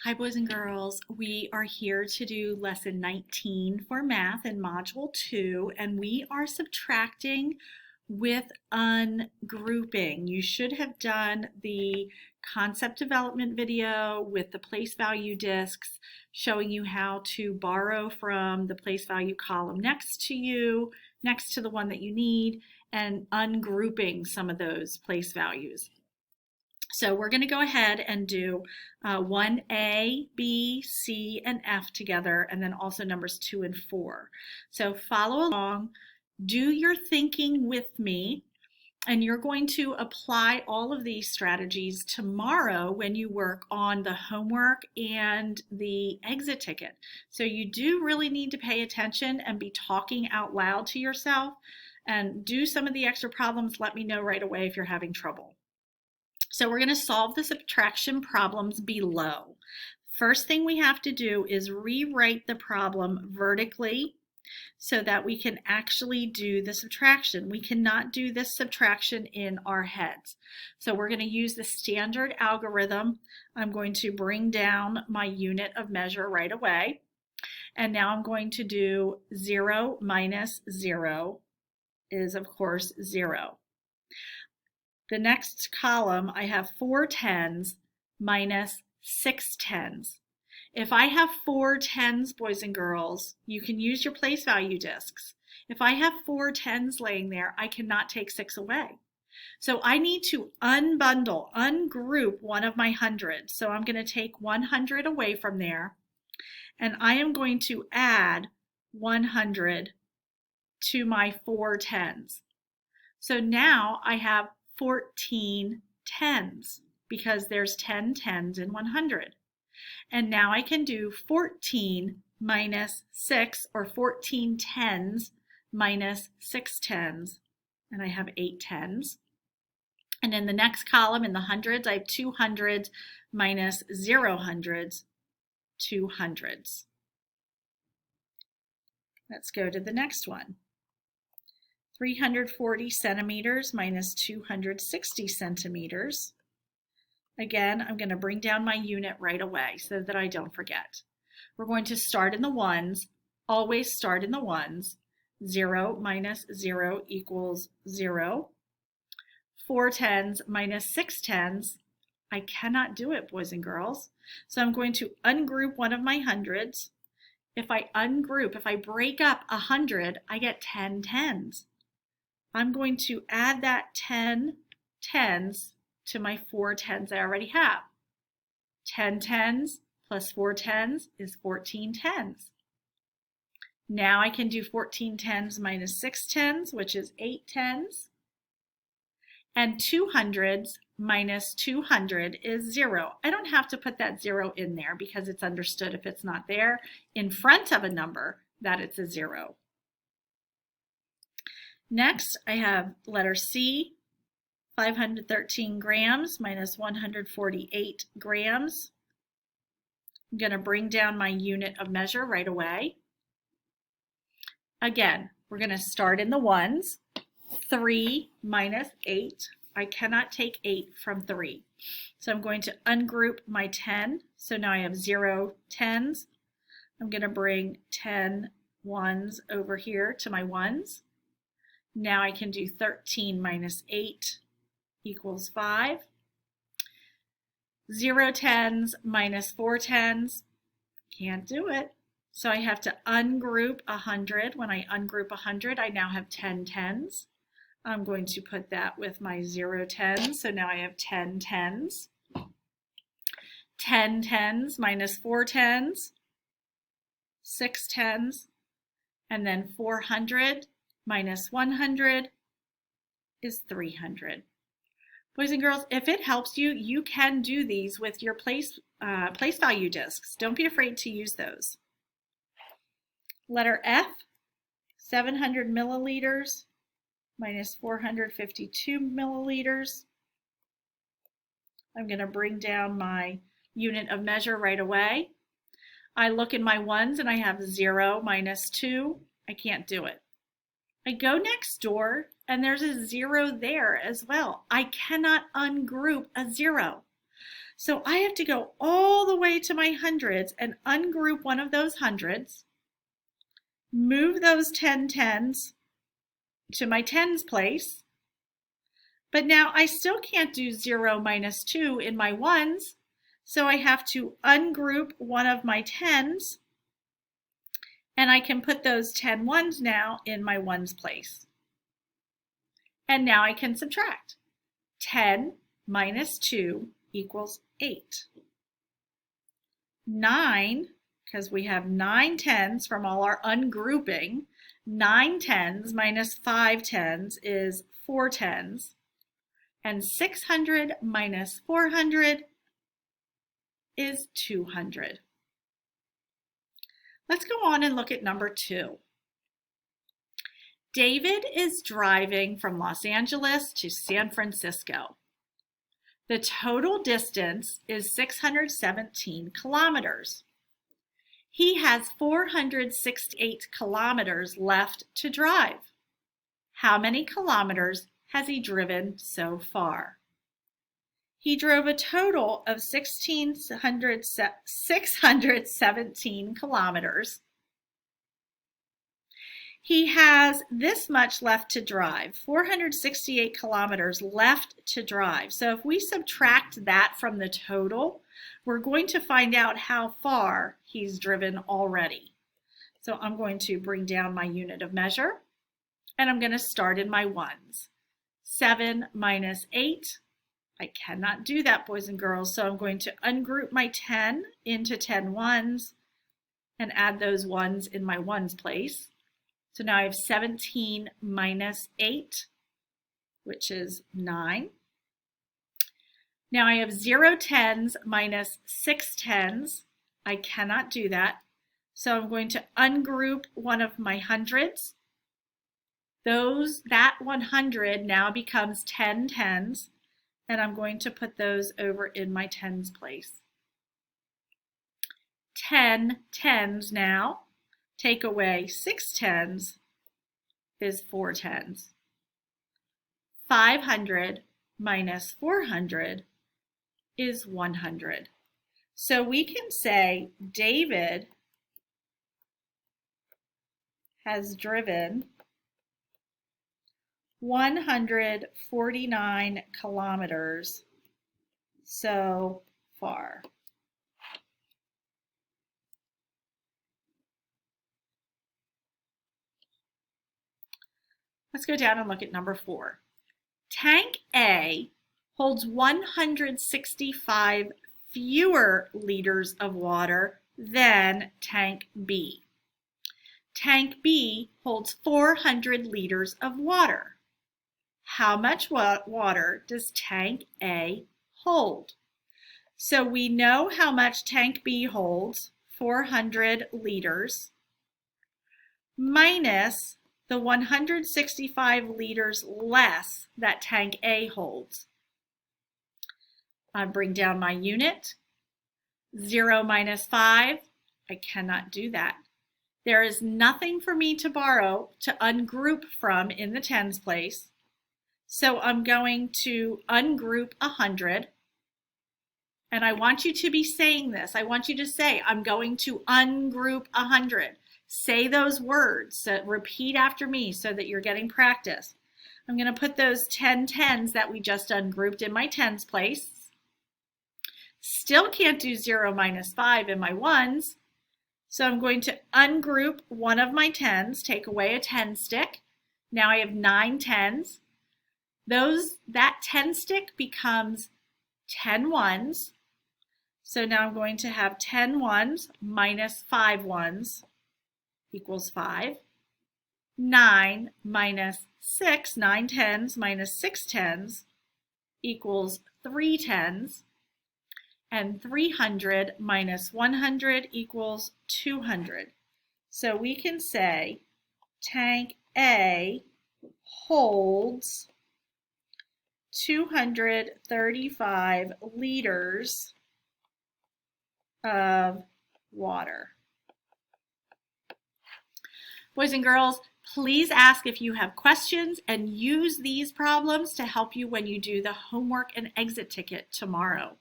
Hi, boys and girls. We are here to do lesson 19 for math in module 2, and we are subtracting with ungrouping. You should have done the concept development video with the place value discs showing you how to borrow from the place value column next to you, next to the one that you need, and ungrouping some of those place values. So we're going to go ahead and do 1A, B, C, and F together, and then also numbers 2 and 4. So follow along, do your thinking with me, and you're going to apply all of these strategies tomorrow when you work on the homework and the exit ticket. So you do really need to pay attention and be talking out loud to yourself and do some of the extra problems. Let me know right away if you're having trouble. So we're going to solve the subtraction problems below. First thing we have to do is rewrite the problem vertically so that we can actually do the subtraction. We cannot do this subtraction in our heads. So we're going to use the standard algorithm. I'm going to bring down my unit of measure right away. And now I'm going to do 0 minus 0 is, of course, 0. The next column, I have 4 tens minus 6 tens. If I have 4 tens, boys and girls, you can use your place value discs. If I have 4 tens laying there, I cannot take 6 away. So I need to unbundle, ungroup one of my hundreds. So I'm going to take 100 away from there, and I am going to add 100 to my 4 tens. So now I have 14 tens because there's 10 tens in 100. And now I can do 14 minus 6, or 14 tens minus 6 tens, and I have 8 tens. And in the next column, in the hundreds, I have 2 hundreds minus 0 hundreds, 2 hundreds. Let's go to the next one. 340 centimeters minus 260 centimeters. Again, I'm going to bring down my unit right away so that I don't forget. We're going to start in the ones, always start in the ones. 0 minus 0 equals 0. 4 tens minus 6 tens, I cannot do it, boys and girls. So I'm going to ungroup one of my hundreds. If I ungroup, if I break up 100, I get 10 tens. I'm going to add that 10 tens to my 4 tens I already have. 10 tens plus 4 tens is 14 tens. Now I can do 14 tens minus 6 tens, which is 8 tens. And 200s minus 200 is 0. I don't have to put that 0 in there because it's understood if it's not there in front of a number that it's a 0. Next, I have letter C, 513 grams minus 148 grams. I'm going to bring down my unit of measure right away. Again, we're going to start in the ones. 3 minus 8. I cannot take 8 from 3. So I'm going to ungroup my 10. So now I have 0 tens. I'm going to bring 10 ones over here to my ones. Now I can do 13 minus 8 equals 5. 0 tens minus 4 tens, can't do it. So I have to ungroup 100. When I ungroup 100, I now have 10 tens. I'm going to put that with my 0 tens, so now I have 10 tens. 10 tens minus 4 tens, 6 tens, and then 400 minus 100 is 300. Boys and girls, if it helps you, you can do these with your place value discs. Don't be afraid to use those. Letter F, 700 milliliters minus 452 milliliters. I'm going to bring down my unit of measure right away. I look in my ones and I have 0 minus 2. I can't do it. I go next door and there's a 0 there as well. I cannot ungroup a 0. So I have to go all the way to my hundreds and ungroup one of those hundreds, move those 10s to my tens place, but now I still can't do 0 minus 2 in my ones, so I have to ungroup one of my tens, and I can put those 10 ones now in my ones place. And now I can subtract. 10 minus 2 equals 8. 9, because we have 9 tens from all our ungrouping, 9 tens minus 5 tens is 4 tens. And 600 minus 400 is 200. Let's go on and look at number 2. David is driving from Los Angeles to San Francisco. The total distance is 617 kilometers. He has 468 kilometers left to drive. How many kilometers has he driven so far? He drove a total of 617 kilometers. He has this much left to drive, 468 kilometers left to drive. So if we subtract that from the total, we're going to find out how far he's driven already. So I'm going to bring down my unit of measure, and I'm going to start in my ones. 7 minus 8, I cannot do that, boys and girls, so I'm going to ungroup my 10 into 10 ones and add those ones in my ones place. So now I have 17 minus 8, which is 9. Now I have 0 tens minus 6 tens. I cannot do that. So I'm going to ungroup one of my hundreds. That 100 now becomes 10 tens, and I'm going to put those over in my tens place. 10 tens now. Take away 6 tens is 4 tens. 500 minus 400 is 100. So we can say David has driven 149 kilometers so far. Let's go down and look at number 4. Tank A holds 165 fewer liters of water than tank B. Tank B holds 400 liters of water. How much water does tank A hold? So we know how much tank B holds, 400 liters, minus the 165 liters less that tank A holds. I bring down my unit. 0 minus 5, I cannot do that. There is nothing for me to borrow to ungroup from in the tens place. So I'm going to ungroup 100. And I want you to be saying this. I want you to say, I'm going to ungroup 100. Say those words, so repeat after me so that you're getting practice. I'm going to put those 10 tens that we just ungrouped in my tens place. Still can't do 0 minus 5 in my ones. So I'm going to ungroup one of my tens, take away a 10 stick. Now I have 9 tens. That 10 stick becomes 10 ones. So now I'm going to have 10 ones minus 5 ones equals 5. 9 minus 6, 9 tens minus 6 tens equals 3 tens. And 300 minus 100 equals 200. So we can say tank A holds 235 liters of water. Boys and girls, please ask if you have questions and use these problems to help you when you do the homework and exit ticket tomorrow.